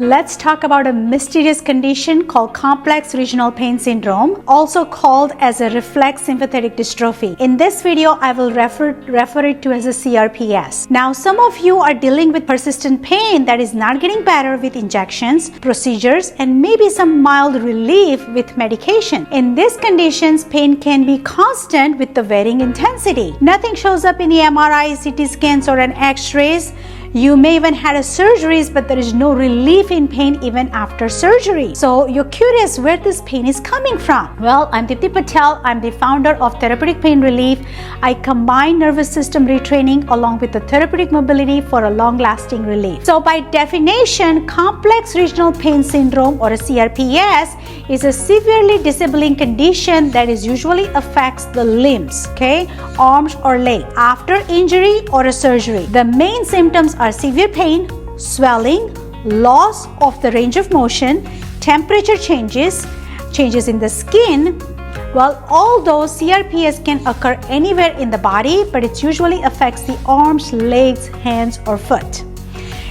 Let's talk about a mysterious condition called complex regional pain syndrome, also called as a reflex sympathetic dystrophy. In this video, I will refer it to as a CRPS. Now, some of you are dealing with persistent pain that is not getting better with injections, procedures, and maybe some mild relief with medication. In these conditions, pain can be constant with the varying intensity. Nothing shows up in the MRI, CT scans, or an X-rays. You may even had a surgeries, but there is no relief in pain even after surgery. So you're curious where this pain is coming from. Well, I'm Dipti Patel. I'm the founder of Therapeutic Pain Relief. I combine nervous system retraining along with the therapeutic mobility for a long-lasting relief. So by definition, complex regional pain syndrome, or a CRPS, is a severely disabling condition that usually affects the limbs, arms or leg, after injury or a surgery. The main symptoms are severe pain, swelling, loss of the range of motion, temperature changes in the skin. Well, although CRPS can occur anywhere in the body, but it usually affects the arms, legs, hands, or foot.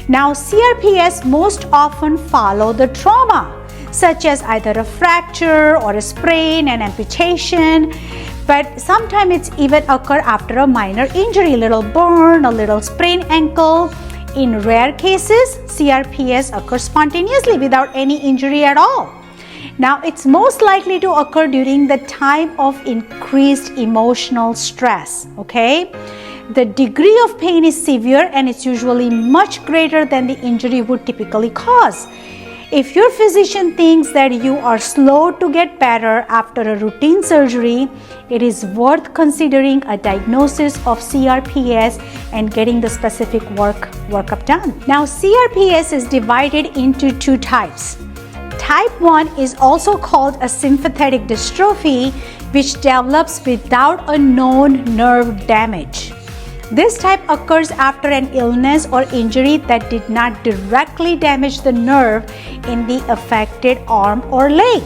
Now, CRPS most often follow the trauma, such as either a fracture or a sprain and amputation, but sometimes it's even occur after a minor injury, a little burn, a little sprained ankle. In rare cases, CRPS occurs spontaneously without any injury at all. Now, it's most likely to occur during the time of increased emotional stress, The degree of pain is severe and it's usually much greater than the injury would typically cause. If your physician thinks that you are slow to get better after a routine surgery, it is worth considering a diagnosis of CRPS and getting the specific workup done. Now, CRPS is divided into two types. Type 1 is also called a sympathetic dystrophy, which develops without a known nerve damage. This type occurs after an illness or injury that did not directly damage the nerve in the affected arm or leg.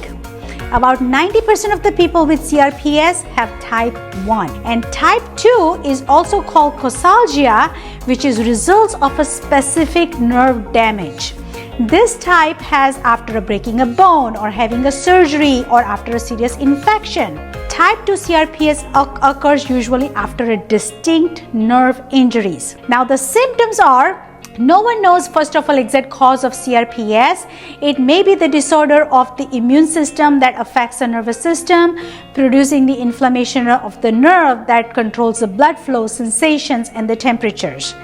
About 90% of the people with CRPS have type 1. And type 2 is also called causalgia, which is results of a specific nerve damage. This type has after breaking a bone or having a surgery or after a serious infection. Type 2 CRPS occurs usually after a distinct nerve injuries. Now, the symptoms are, no one knows first of all exact cause of CRPS. It may be the disorder of the immune system that affects the nervous system, producing the inflammation of the nerve that controls the blood flow, sensations, and the temperatures.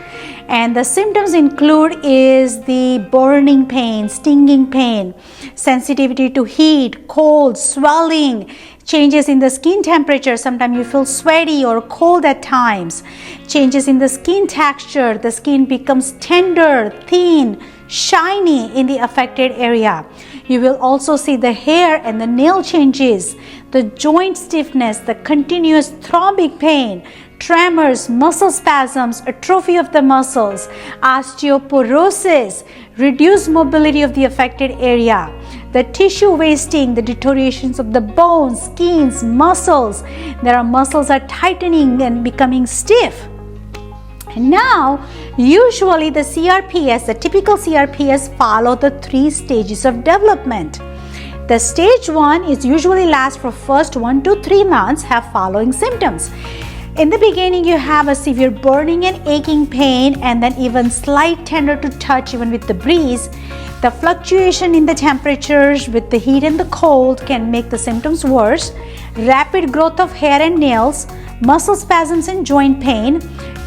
And the symptoms include is the burning pain, stinging pain, sensitivity to heat, cold, swelling, changes in the skin temperature. Sometimes you feel sweaty or cold at times. Changes in the skin texture. The skin becomes tender, thin, shiny in the affected area. You will also see the hair and the nail changes, the joint stiffness, the continuous thrombic pain, tremors, muscle spasms, atrophy of the muscles, osteoporosis, reduced mobility of the affected area, the tissue wasting, the deteriorations of the bones, skins, muscles. Muscles are tightening and becoming stiff. And now, usually the typical CRPS follow the 3 stages of development. The stage 1 is usually lasts for first 1 to 3 months, have following symptoms. In the beginning, you have a severe burning and aching pain, and then even slight tender to touch even with the breeze. The fluctuation in the temperatures with the heat and the cold can make the symptoms worse. Rapid growth of hair and nails, muscle spasms and joint pain,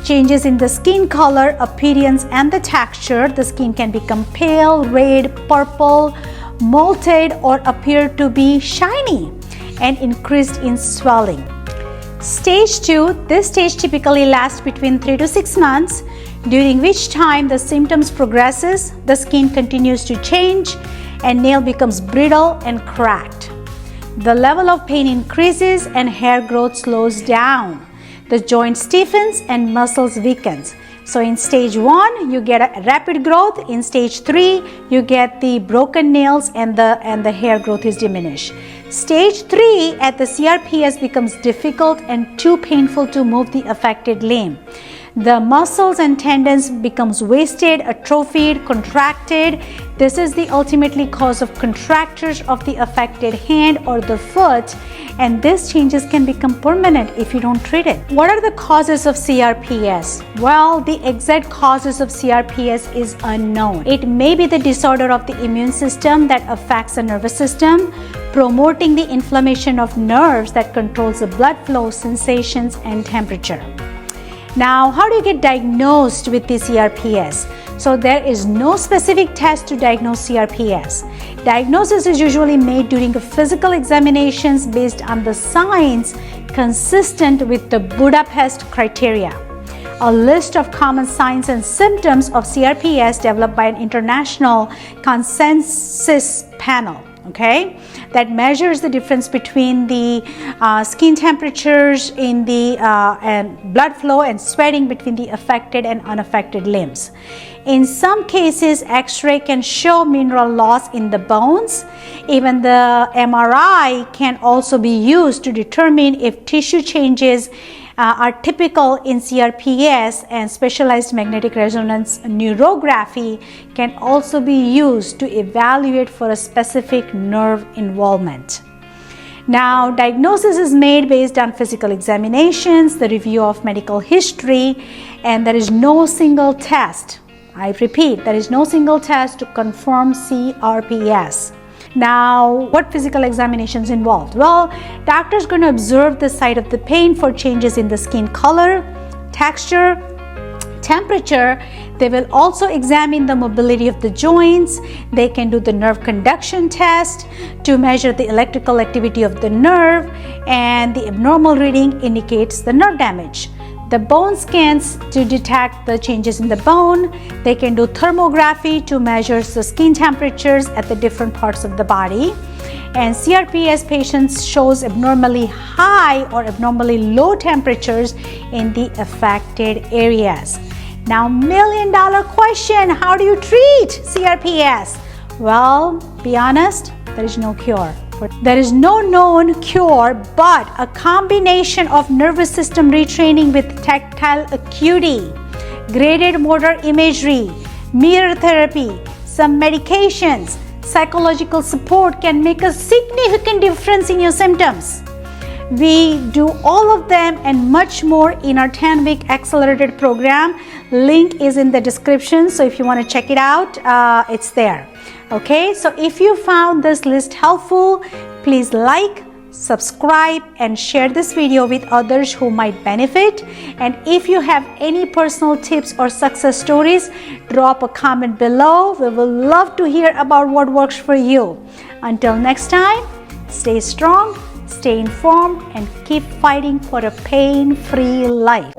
changes in the skin color, appearance, and the texture. The skin can become pale, red, purple, molted, or appear to be shiny, and increased in swelling. Stage 2, this stage typically lasts between 3 to 6 months, during which time the symptoms progresses, the skin continues to change, and nail becomes brittle and cracked. The level of pain increases and hair growth slows down. The joint stiffens and muscles weakens. So in stage 1, you get a rapid growth. In stage 3, you get the broken nails and the hair growth is diminished. Stage 3 at the CRPS becomes difficult and too painful to move the affected limb. The muscles and tendons becomes wasted, atrophied, contracted. This is the ultimately cause of contractures of the affected hand or the foot, and these changes can become permanent if you don't treat it. What are the causes of CRPS? Well, the exact causes of CRPS is unknown. It may be the disorder of the immune system that affects the nervous system, promoting the inflammation of nerves that controls the blood flow, sensations, and temperature. Now, how do you get diagnosed with the CRPS? So there is no specific test to diagnose CRPS. Diagnosis is usually made during physical examinations based on the signs consistent with the Budapest criteria. A list of common signs and symptoms of CRPS developed by an international consensus panel, okay, that measures the difference between the skin temperatures in the and blood flow and sweating between the affected and unaffected limbs. In some cases, X-ray can show mineral loss in the bones. Even the MRI can also be used to determine if tissue changes are typical in CRPS, and specialized magnetic resonance neurography can also be used to evaluate for a specific nerve involvement. Now, diagnosis is made based on physical examinations, the review of medical history, and there is no single test. I repeat, there is no single test to confirm CRPS. Now, what physical examinations involved? Well, doctors going to observe the site of the pain for changes in the skin color, texture, temperature. They will also examine the mobility of the joints. They can do the nerve conduction test to measure the electrical activity of the nerve, and the abnormal reading indicates the nerve damage. The bone scans to detect the changes in the bone. They can do thermography to measure the skin temperatures at the different parts of the body. And CRPS patients shows abnormally high or abnormally low temperatures in the affected areas. Now, $1,000,000 question, how do you treat CRPS? Well, be honest, there is no cure. There is no known cure, but a combination of nervous system retraining with tactile acuity, graded motor imagery, mirror therapy, some medications, psychological support can make a significant difference in your symptoms. We do all of them and much more in our 10-week accelerated program. Link is in the description, so if you want to check it out, it's there. Okay, so if you found this list helpful, please like, subscribe, and share this video with others who might benefit. And if you have any personal tips or success stories, drop a comment below. We will love to hear about what works for you. Until next time, stay strong, stay informed, and keep fighting for a pain-free life.